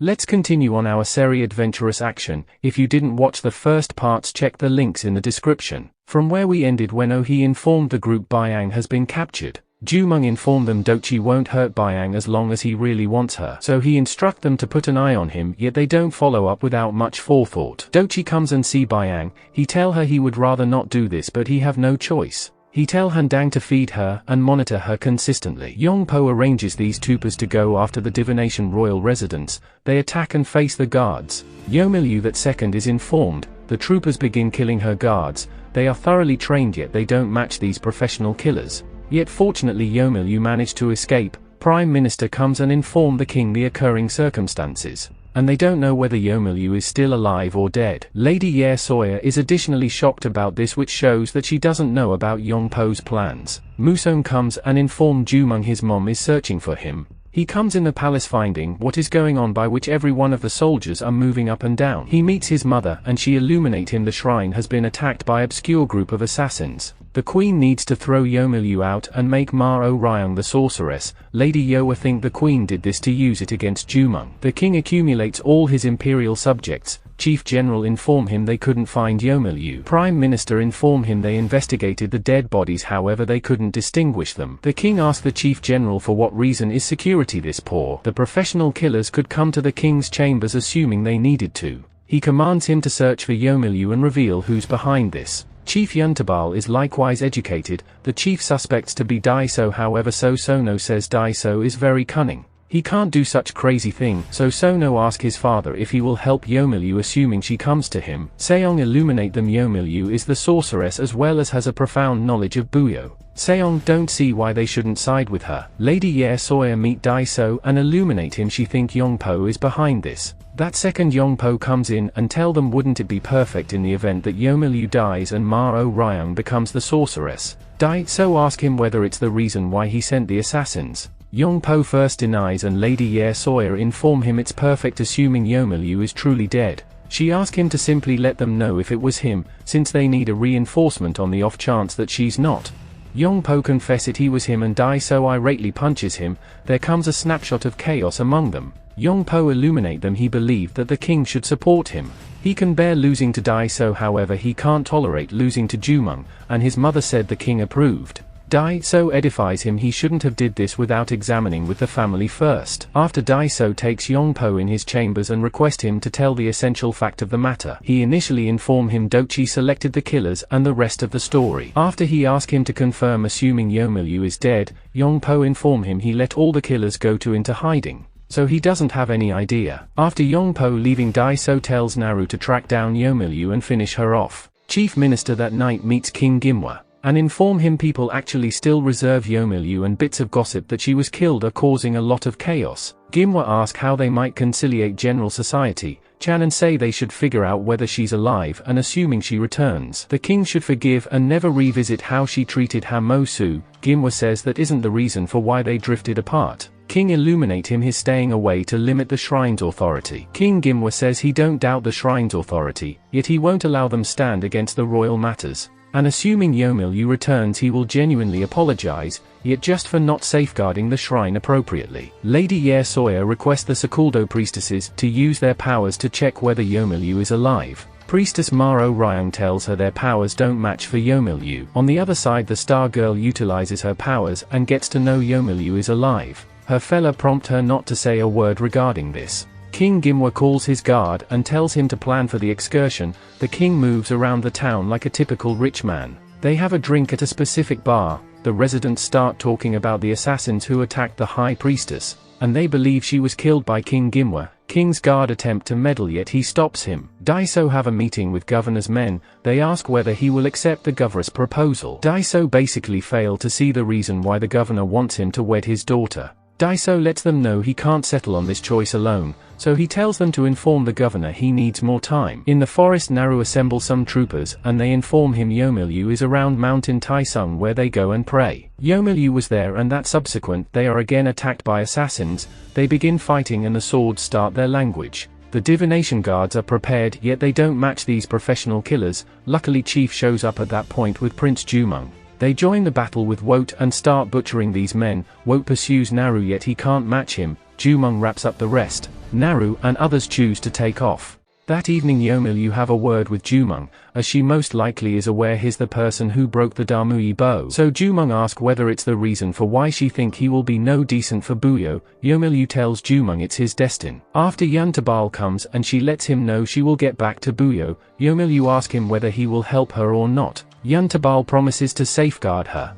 Let's continue on our series adventurous action. If you didn't watch the first parts, check the links in the description. From where we ended when He informed the group Byang has been captured. Jumong informed them Dochi won't hurt Byang as long as he really wants her. So he instruct them to put an eye on him, yet they don't follow up without much forethought. Dochi comes and see Byang. He tell her he would rather not do this, but he have no choice. He tell Handang to feed her and monitor her consistently. Yongpo arranges these troopers to go after the divination royal residence. They attack and face the guards. Yomilyu that second is informed. The troopers begin killing her guards. They are thoroughly trained, yet they don't match these professional killers. Yet fortunately Yomilyu managed to escape. Prime Minister comes and inform the king the occurring circumstances, and they don't know whether Yomilyu is still alive or dead. Lady Ye Soya is additionally shocked about this, which shows that she doesn't know about Yongpo's plans. Musong comes and informs Jumong his mom is searching for him. He comes in the palace finding what is going on, by which every one of the soldiers are moving up and down. He meets his mother and she illuminate him the shrine has been attacked by obscure group of assassins. The queen needs to throw Yomilyu out and make Ma-O Ryong the sorceress. Lady Yoa think the queen did this to use it against Jumong. The king accumulates all his imperial subjects. Chief General inform him they couldn't find Yomilyu. Prime Minister inform him they investigated the dead bodies, however they couldn't distinguish them. The king asked the Chief General for what reason is security this poor. The professional killers could come to the king's chambers assuming they needed to. He commands him to search for Yomilyu and reveal who's behind this. Chief Yuntabal is likewise educated. The chief suspects to be Daiso, however Sono says Daiso is very cunning. He can't do such crazy thing, so Sono asks his father if he will help Yomilyu, assuming she comes to him. Seong illuminate them Yomilyu is the sorceress as well as has a profound knowledge of Buyo. Seong don't see why they shouldn't side with her. Lady Ye Soya meet Daiso and illuminate him, she think Yongpo is behind this. That second Yongpo comes in and tell them wouldn't it be perfect in the event that Yomilyu dies and Ma-O Ryong becomes the sorceress. Daiso ask him whether it's the reason why he sent the assassins. Yongpo first denies and Lady Ye Soya inform him it's perfect assuming Yomilyu is truly dead. She asks him to simply let them know if it was him, since they need a reinforcement on the off chance that she's not. Yongpo confess it he was him and Daiso irately punches him. There comes a snapshot of chaos among them. Yongpo illuminate them he believed that the king should support him. He can bear losing to Daiso, however he can't tolerate losing to Jumong, and his mother said the king approved. Daiso edifies him he shouldn't have did this without examining with the family first. After Daiso takes Yongpo in his chambers and request him to tell the essential fact of the matter. He initially inform him Dochi selected the killers and the rest of the story. After he ask him to confirm assuming Yomilyu is dead, Yongpo inform him he let all the killers go into hiding, so he doesn't have any idea. After Yongpo leaving, Daiso tells Naru to track down Yomilyu and finish her off. Chief Minister that night meets King Gimwa and inform him people actually still reserve Yomilyu, and bits of gossip that she was killed are causing a lot of chaos. Gimwa ask how they might conciliate general society. Chanan say they should figure out whether she's alive and assuming she returns, the king should forgive and never revisit how she treated Hamosu. Gimwa says that isn't the reason for why they drifted apart. King illuminate him his staying away to limit the shrine's authority. King Gimwa says he don't doubt the shrine's authority, yet he won't allow them stand against the royal matters. And assuming Yomilyu returns he will genuinely apologize, yet just for not safeguarding the shrine appropriately. Lady Ye Soya requests the Sekuldo priestesses to use their powers to check whether Yomilyu is alive. Priestess Ma-O Ryong tells her their powers don't match for Yomilyu. On the other side, the star girl utilizes her powers and gets to know Yomilyu is alive. Her fella prompt her not to say a word regarding this. King Gimwa calls his guard and tells him to plan for the excursion. The king moves around the town like a typical rich man. They have a drink at a specific bar. The residents start talking about the assassins who attacked the high priestess, and they believe she was killed by King Gimwa. King's guard attempt to meddle, yet he stops him. Daiso have a meeting with governor's men. They ask whether he will accept the governor's proposal. Daiso basically failed to see the reason why the governor wants him to wed his daughter. Daiso lets them know he can't settle on this choice alone, so he tells them to inform the governor he needs more time. In the forest, Naru assembles some troopers and they inform him Yomilyu is around Mountain Taisung, where they go and pray. Yomilyu was there, and that subsequent they are again attacked by assassins. They begin fighting and the swords start their language. The divination guards are prepared, yet they don't match these professional killers. Luckily Chief shows up at that point with Prince Jumong. They join the battle with Wote and start butchering these men. Wote pursues Naru, yet he can't match him. Jumong wraps up the rest. Naru and others choose to take off. That evening Yomilyu have a word with Jumong, as she most likely is aware he's the person who broke the Damui bow. So Jumong asks whether it's the reason for why she think he will be no decent for Buyo. Yomilyu tells Jumong it's his destiny. After Yuntabal comes and she lets him know she will get back to Buyo, Yomilyu asks him whether he will help her or not. Yuntabal promises to safeguard her.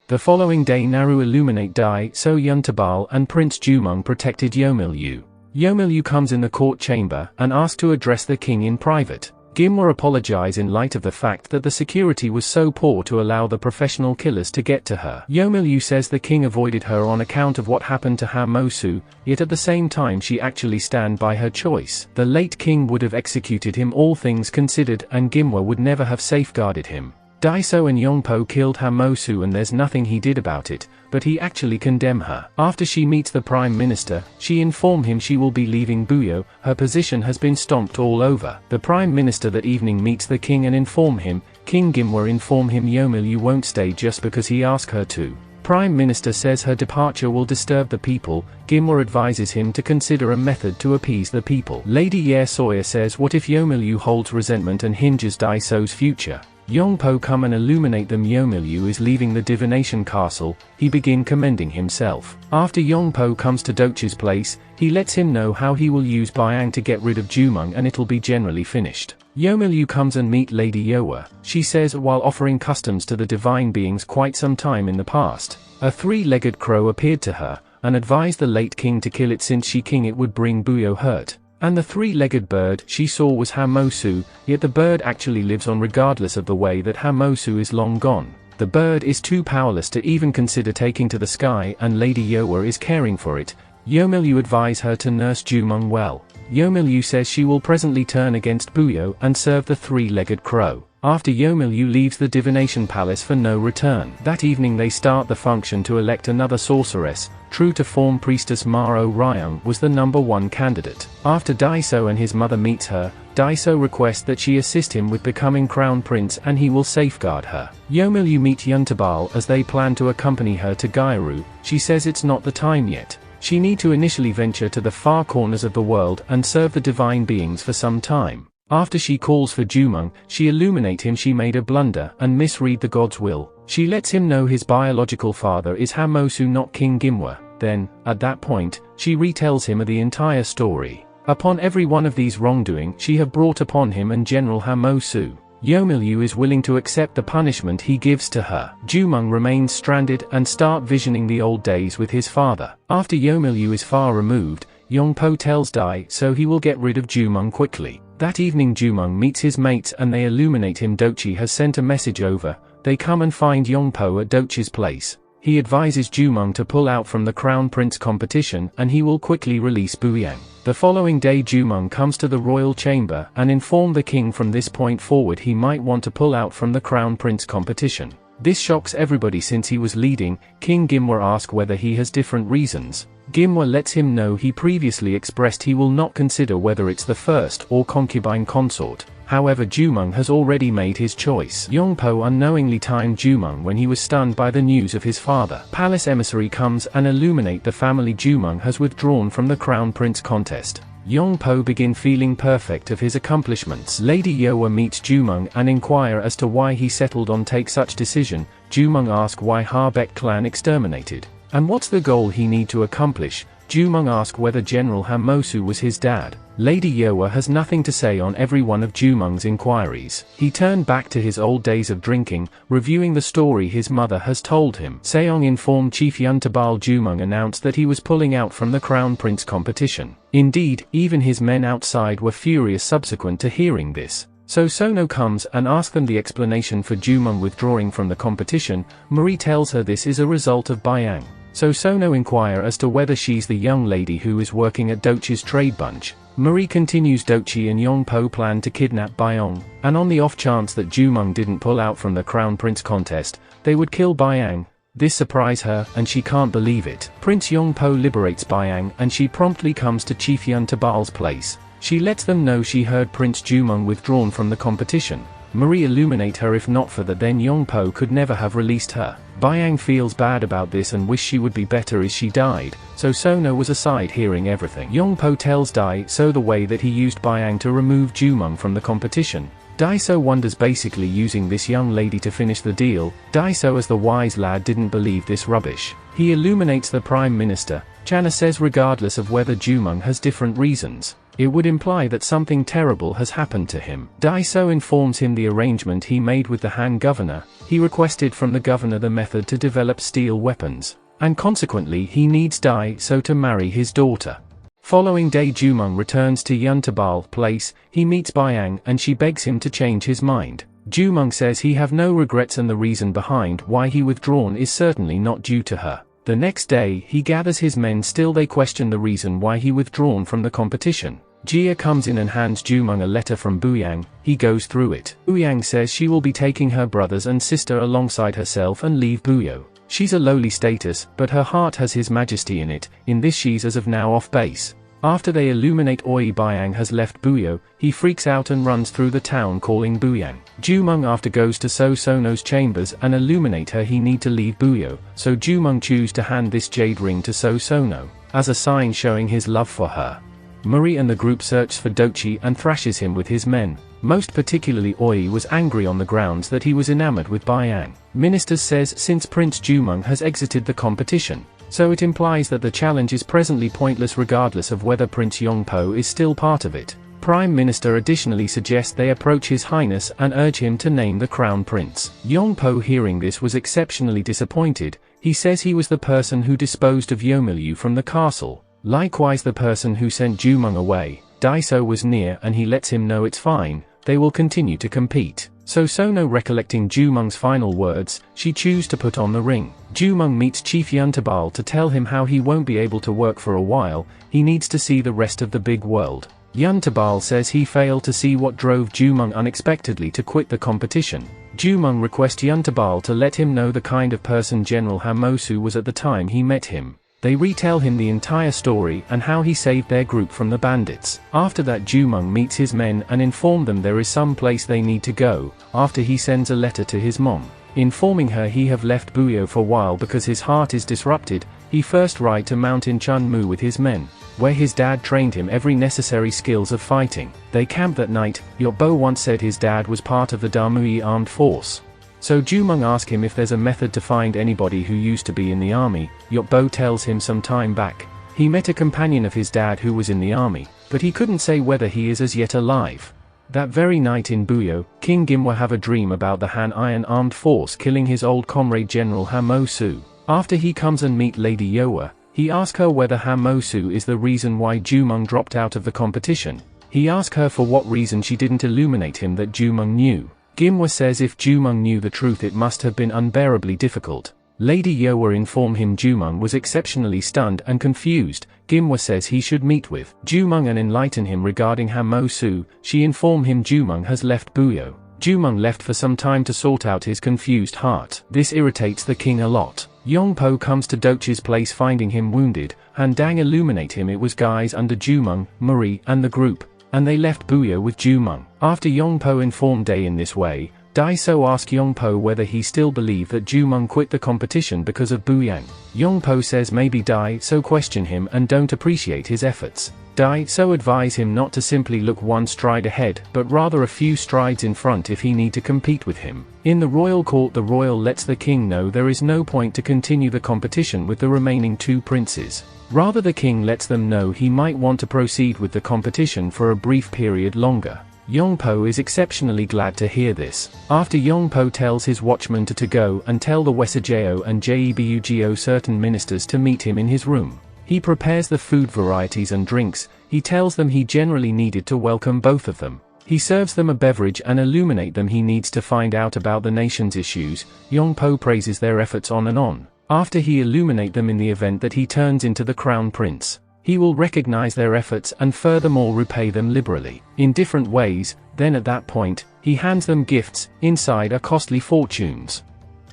The following day Naru illuminate Dai so Yuntabal and Prince Jumong protected Yomilyu. Yomilyu comes in the court chamber and asks to address the king in private. Gimwa apologize in light of the fact that the security was so poor to allow the professional killers to get to her. Yomilyu says the king avoided her on account of what happened to Hamosu, yet at the same time she actually stand by her choice. The late king would have executed him all things considered and Gimwa would never have safeguarded him. Daiso and Yongpo killed Hamosu and there's nothing he did about it, but he actually condemned her. After she meets the prime minister, she informed him she will be leaving Buyo, her position has been stomped all over. The prime minister that evening meets the king and inform him, King Gimwa inform him Yomilyu won't stay just because he asked her to. Prime Minister says her departure will disturb the people. Gimwa advises him to consider a method to appease the people. Lady Ye Soya says what if Yomilyu holds resentment and hinges Daiso's future? Yongpo come and illuminate them. Yomilyu is leaving the divination castle, he begin commending himself. After Yongpo comes to Dochi's place, he lets him know how he will use Byang to get rid of Jumong and it'll be generally finished. Yomilyu comes and meet Lady Yoa. She says while offering customs to the divine beings quite some time in the past, a three-legged crow appeared to her, and advised the late king to kill it since she king it would bring Buyo hurt. And the three-legged bird she saw was Hamosu, yet the bird actually lives on regardless of the way that Hamosu is long gone. The bird is too powerless to even consider taking to the sky and Lady Yoa is caring for it. Yomilyu advise her to nurse Jumong well. Yomilyu says she will presently turn against Buyo and serve the three-legged crow. After Yomilyu leaves the divination palace for no return. That evening they start the function to elect another sorceress. True to form, Priestess Maro Ryung was the #1 candidate. After Daiso and his mother meets her, Daiso requests that she assist him with becoming crown prince and he will safeguard her. Yomilyu meet Yuntabal as they plan to accompany her to Gairu. She says it's not the time yet. She need to initially venture to the far corners of the world and serve the divine beings for some time. After she calls for Jumong, she illuminate him she made a blunder and misread the god's will. She lets him know his biological father is Hamosu not King Gimwa. Then, at that point, she retells him the entire story. Upon every one of these wrongdoing she have brought upon him and General Hamosu. Yomilyu is willing to accept the punishment he gives to her. Jumong remains stranded and start visioning the old days with his father. After Yomilyu is far removed, Yongpo tells Dai so he will get rid of Jumong quickly. That evening Jumong meets his mates and they illuminate him. Dochi has sent a message over. They come and find Yongpo at Dochi's place. He advises Jumong to pull out from the Crown Prince competition and he will quickly release Buyang. The following day Jumong comes to the royal chamber and inform the king from this point forward he might want to pull out from the Crown Prince competition. This shocks everybody since he was leading. King Gimwa asks whether he has different reasons. Gimwa lets him know he previously expressed he will not consider whether it's the first or concubine consort. However, Jumong has already made his choice. Yongpo unknowingly timed Jumong when he was stunned by the news of his father. Palace emissary comes and illuminate the family. Jumong has withdrawn from the Crown Prince contest. Yongpo begin feeling perfect of his accomplishments. Lady Yoa meets Jumong and inquire as to why he settled on take such decision. Jumong asks why Harbeck clan exterminated, and what's the goal he need to accomplish. Jumong asks whether General Hamosu was his dad. Lady Yoa has nothing to say on every one of Jumong's inquiries. He turned back to his old days of drinking, reviewing the story his mother has told him. Seong informed Chief Yuntabal Jumong announced that he was pulling out from the Crown Prince competition. Indeed, even his men outside were furious subsequent to hearing this. So Sono comes and asks them the explanation for Jumong withdrawing from the competition. Marie tells her this is a result of Byang. So Sono inquire as to whether she's the young lady who is working at Dochi's trade bunch. Marie continues Dochi and Yongpo plan to kidnap Byong, and on the off chance that Jumong didn't pull out from the Crown Prince contest, they would kill Byang. This surprises her and she can't believe it. Prince Yongpo liberates Byang and she promptly comes to Chief Yuntabal's place. She lets them know she heard Prince Jumong withdrawn from the competition. Marie illuminate her. If not for that, then Yongpo could never have released her. Byang feels bad about this and wish she would be better as she died, so Sono was aside hearing everything. Yongpo tells Dai-So the way that he used Byang to remove Jumong from the competition. Dai-So wonders, basically using this young lady to finish the deal. Dai-So, as the wise lad, didn't believe this rubbish. He illuminates the Prime Minister. Channa says regardless of whether Jumong has different reasons, it would imply that something terrible has happened to him. Dai-So informs him the arrangement he made with the Han governor. He requested from the governor the method to develop steel weapons, and consequently he needs Dai-So to marry his daughter. Following day, Jumong returns to Yuntabal place. He meets Byang and she begs him to change his mind. Jumong says he have no regrets and the reason behind why he withdrawn is certainly not due to her. The next day, he gathers his men. Still they question the reason why he withdrawn from the competition. Jia comes in and hands Jumong a letter from Buyang. He goes through it. Buyang says she will be taking her brothers and sister alongside herself and leave Buyo. She's a lowly status, but her heart has His Majesty in it. In this she's as of now off base. After they illuminate Oi, Byang has left Buyo. He freaks out and runs through the town calling Buyang. Jumong after goes to Sono's chambers and illuminate her. He need to leave Buyo, so Jumong choose to hand this jade ring to Sono, as a sign showing his love for her. Marie and the group search for Dochi and thrashes him with his men. Most particularly Oi was angry on the grounds that he was enamored with Byang. Ministers says since Prince Jumong has exited the competition, so it implies that the challenge is presently pointless regardless of whether Prince Yongpo is still part of it. Prime Minister additionally suggests they approach His Highness and urge him to name the Crown Prince. Yongpo hearing this was exceptionally disappointed. He says he was the person who disposed of Yomilyu from the castle, likewise the person who sent Jumong away. Dai-So was near and he lets him know it's fine, they will continue to compete. So Sono, recollecting Jumong's final words, she chooses to put on the ring. Jumong meets Chief Yuntabal to tell him how he won't be able to work for a while, he needs to see the rest of the big world. Yuntabal says he failed to see what drove Jumong unexpectedly to quit the competition. Jumong requests Yuntabal to let him know the kind of person General Hamosu was at the time he met him. They retell him the entire story and how he saved their group from the bandits. After that, Jumong meets his men and informs them there is some place they need to go. After he sends a letter to his mom, informing her he have left Buyo for a while because his heart is disrupted. He first ride to Mountain Chunmu with his men, where his dad trained him every necessary skills of fighting. They camp that night. Yotbo once said his dad was part of the Damui armed force. So Jumong asks him if there's a method to find anybody who used to be in the army. Yotbo tells him some time back, he met a companion of his dad who was in the army, but he couldn't say whether he is as yet alive. That very night in Buyo, King Gimwa have a dream about the Han Iron armed force killing his old comrade General Hamosu. After he comes and meet Lady Yowa, he asks her whether Hamosu is the reason why Jumong dropped out of the competition. He asks her for what reason she didn't illuminate him that Jumong knew. Gimwa says if Jumong knew the truth it must have been unbearably difficult. Lady Yowa informed him Jumong was exceptionally stunned and confused. Gimwa says he should meet with Jumong and enlighten him regarding Hamosu. She informed him Jumong has left Buyo. Jumong left for some time to sort out his confused heart. This irritates the king a lot. Yongpo comes to Dochi's place finding him wounded. Han Dang illuminate him it was guys under Jumong, Marie and the group, and they left Buyo with Jumong. After Yongpo informed Day in this way, Dai-So asked Yongpo whether he still believed that Jumong quit the competition because of Buyang. Yongpo says maybe Dai-So question him and don't appreciate his efforts. Dai-So advise him not to simply look one stride ahead, but rather a few strides in front if he need to compete with him. In the royal court, the royal lets the king know there is no point to continue the competition with the remaining two princes. Rather, the king lets them know he might want to proceed with the competition for a brief period longer. Yongpo is exceptionally glad to hear this. After Yongpo tells his watchman to go and tell the Wesajeo and Jebugio certain ministers to meet him in his room. He prepares the food varieties and drinks. He tells them he generally needed to welcome both of them. He serves them a beverage and illuminate them he needs to find out about the nation's issues. Yongpo praises their efforts on and on. After he illuminate them in the event that he turns into the crown prince, he will recognize their efforts and furthermore repay them liberally, in different ways. Then at that point, he hands them gifts. Inside are costly fortunes.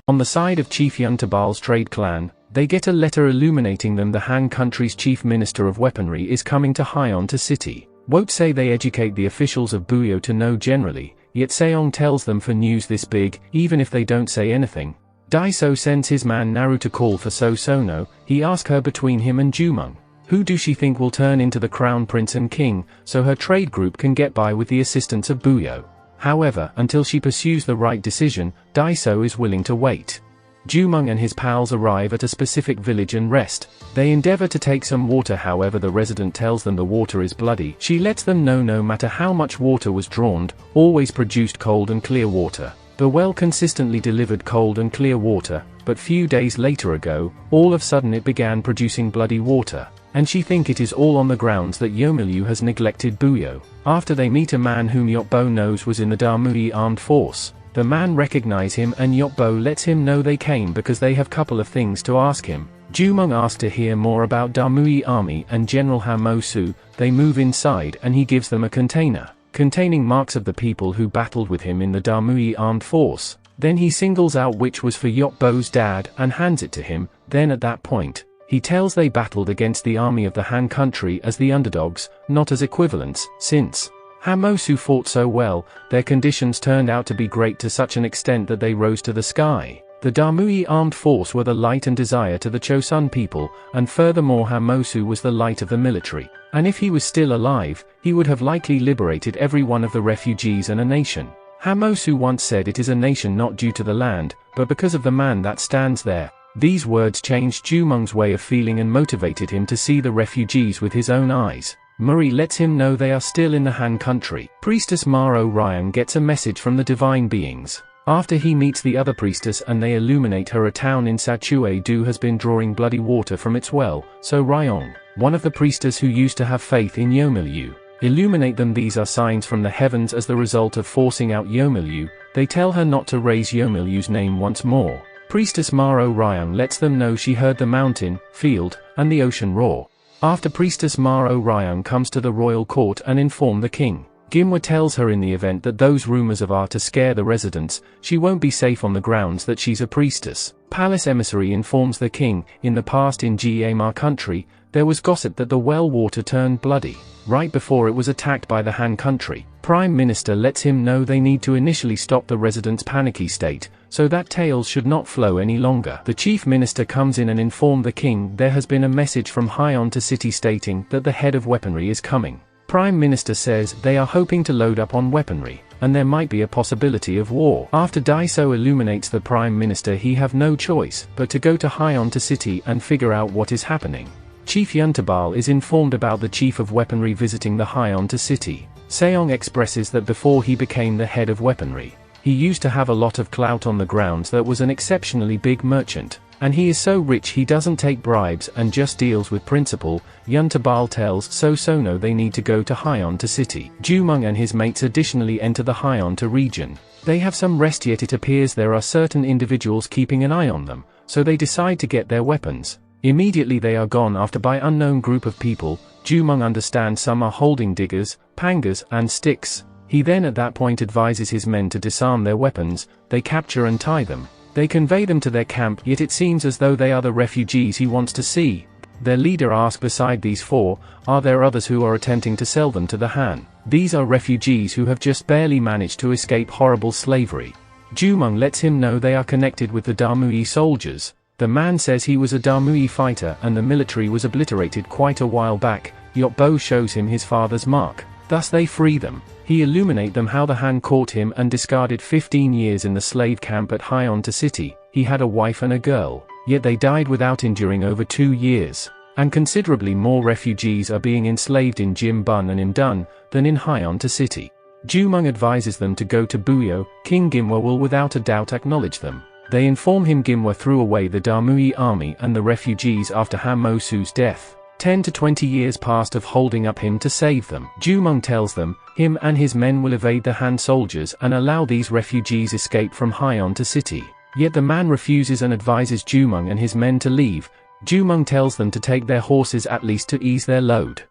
On the side of Chief Yuntabal's trade clan, they get a letter illuminating them the Han country's chief minister of weaponry is coming to Hyon to city. Won't say they educate the officials of Buyo to know generally. yet Seong tells them for news this big, even if they don't say anything. Daiso sends his man Naru to call for So Sono. He asks her between him and Jumong, who do she think will turn into the crown prince and king, so her trade group can get by with the assistance of Buyo. However, until she pursues the right decision, Daiso is willing to wait. Jumong and his pals arrive at a specific village and rest. They endeavor to take some water, however the resident tells them the water is bloody. She lets them know no matter how much water was drawn, always produced cold and clear water. The well consistently delivered cold and clear water, but few days later ago, all of a sudden it began producing bloody water, and she think it is all on the grounds that Yomilyu has neglected Buyo. After they meet a man whom Yotbo knows was in the Damui armed force. The man recognize him and Yotbo lets him know they came because they have couple of things to ask him. Jumong asks to hear more about Damui army and General Hamosu. They move inside and he gives them a container, containing marks of the people who battled with him in the Damui armed force. Then he singles out which was for Yotbo's dad and hands it to him. Then at that point, he tells they battled against the army of the Han country as the underdogs, not as equivalents, since Hamosu fought so well, their conditions turned out to be great to such an extent that they rose to the sky. The Damui armed force were the light and desire to the Chosun people, and furthermore Hamosu was the light of the military. And if he was still alive, he would have likely liberated every one of the refugees and a nation. Hamosu once said it is a nation not due to the land, but because of the man that stands there. These words changed Jumong's way of feeling and motivated him to see the refugees with his own eyes. Murray lets him know they are still in the Han country. Priestess Maro Ryang gets a message from the divine beings. After he meets the other priestess and they illuminate her, a town in Sachue-do has been drawing bloody water from its well, so Ryong, one of the priestess who used to have faith in Yomilyu, illuminate them. These are signs from the heavens as the result of forcing out Yomilyu. They tell her not to raise Yomilyu's name once more. Priestess Maro Ryang lets them know she heard the mountain, field, and the ocean roar. After Priestess Maro Ryang comes to the royal court and inform the king. Gimwa tells her in the event that those rumors of are to scare the residents, she won't be safe on the grounds that she's a priestess. Palace emissary informs the king, in the past in Gamar country, there was gossip that the well water turned bloody, right before it was attacked by the Han country. Prime Minister lets him know they need to initially stop the residents' panicky state, so that tales should not flow any longer. The Chief Minister comes in and informs the king there has been a message from Hyon to City stating that the head of weaponry is coming. Prime Minister says they are hoping to load up on weaponry, and there might be a possibility of war. After Daiso illuminates the Prime Minister, he have no choice but to go to Hyon to City and figure out what is happening. Chief Yuntabal is informed about the Chief of Weaponry visiting the Hyon to City. Seong expresses that before he became the head of weaponry, he used to have a lot of clout on the grounds that was an exceptionally big merchant, and he is so rich he doesn't take bribes and just deals with principle. Yuntabal tells So Sono they need to go to Hyon to City. Jumong and his mates additionally enter the Hyon to region. They have some rest, yet it appears there are certain individuals keeping an eye on them, so they decide to get their weapons. Immediately they are gone after by unknown group of people. Jumong understands some are holding diggers, pangas, and sticks. He then at that point advises his men to disarm their weapons. They capture and tie them. They convey them to their camp, yet it seems as though they are the refugees he wants to see. Their leader asks, beside these four, are there others who are attempting to sell them to the Han? These are refugees who have just barely managed to escape horrible slavery. Jumong lets him know they are connected with the Damui soldiers. The man says he was a Damui fighter and the military was obliterated quite a while back. Yotbo shows him his father's mark. Thus they free them. He illuminate them how the Han caught him and discarded 15 years in the slave camp at Hyon to City. He had a wife and a girl, yet they died without enduring over 2 years. And considerably more refugees are being enslaved in Jimbun and Imdun than in Hyon to City. Jumong advises them to go to Buyo. King Gimwa will without a doubt acknowledge them. They inform him Gimwa threw away the Damui army and the refugees after Hamosu's death. 10 to 20 years passed of holding up him to save them. Jumong tells them, him and his men will evade the Han soldiers and allow these refugees escape from Hyon to City. Yet the man refuses and advises Jumong and his men to leave. Jumong tells them to take their horses at least to ease their load.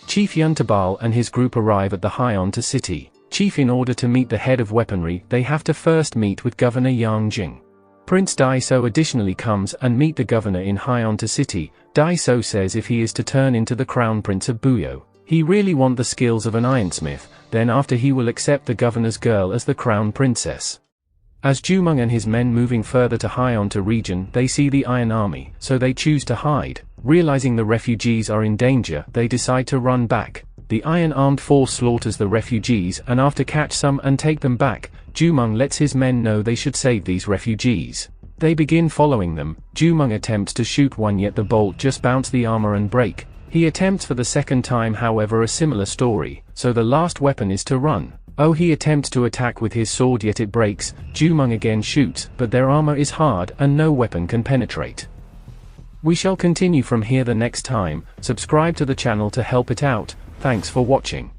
Chief Yuntabal and his group arrive at the Hyon to City. Chief, in order to meet the head of weaponry, they have to first meet with Governor Yang Jing. Prince Daiso additionally comes and meet the governor in Hyon to City. Daiso says if he is to turn into the crown prince of Buyo, He really want the skills of an ironsmith, then after he will accept the governor's girl as the crown princess. As Jumong and his men moving further to Hyeonto region, they see the Iron Army, so they choose to hide. Realizing the refugees are in danger, they decide to run back. The Iron Armed Force slaughters the refugees and after catch some and take them back, Jumong lets his men know they should save these refugees. They begin following them. Jumong attempts to shoot one, yet the bolt just bounce the armor and break. He attempts for the second time, however a similar story, so the last weapon is to run. Oh, he attempts to attack with his sword, yet it breaks. Jumong again shoots, but their armor is hard and no weapon can penetrate. We shall continue from here the next time. Subscribe to the channel to help it out. Thanks for watching.